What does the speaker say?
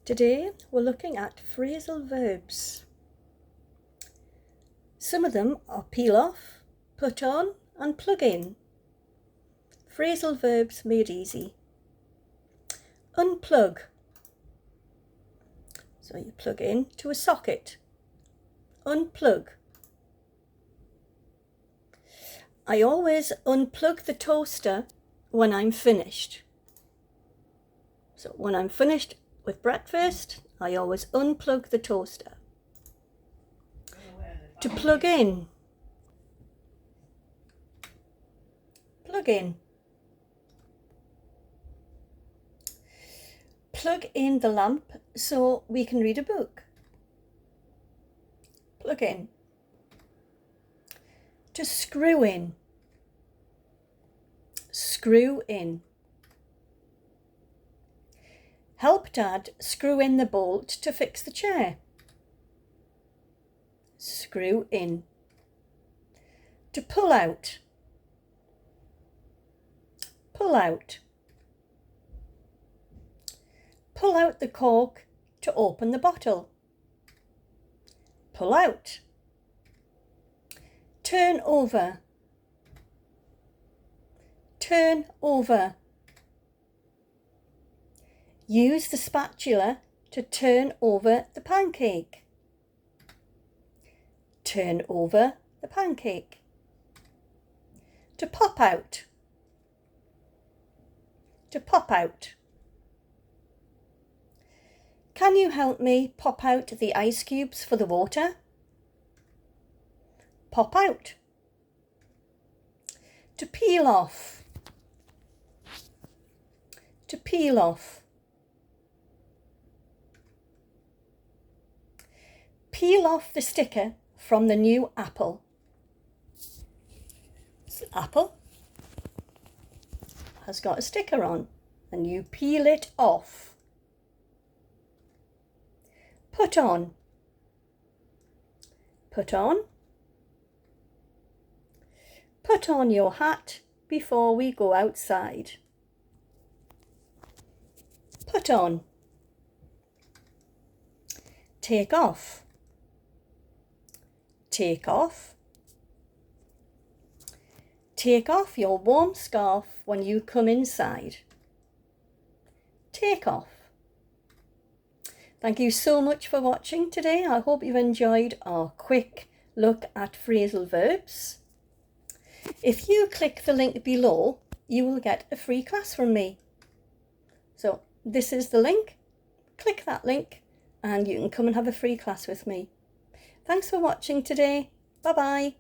Today we're looking at phrasal verbs. Some of them are peel off, put on and plug in. Phrasal verbs made easy. Unplug. So you plug in to a socket. Unplug. I always unplug the toaster when I'm finished. So when I'm finished with breakfast, I always unplug the toaster. To plug in. Plug in. Plug in the lamp so we can read a book. Plug in. To screw in. Screw in. Help Dad screw in the bolt to fix the chair. Screw in. To pull out. Pull out. Pull out the cork to open the bottle. Pull out. Turn over. Turn over. Use the spatula to turn over the pancake. Turn over the pancake. To pop out. To pop out. Can you help me pop out the ice cubes for the water? Pop out. To peel off. To peel off. Peel off the sticker from the new apple. This apple has got a sticker on and you peel it off. Put on. Put on. Put on your hat before we go outside. Put on. Take off. Take off. Take off your warm scarf when you come inside. Take off. Thank you so much for watching today. I hope you've enjoyed our quick look at phrasal verbs. If you click the link below, you will get a free class from me. So this is the link. Click that link and you can come and have a free class with me. Thanks for watching today. Bye-bye.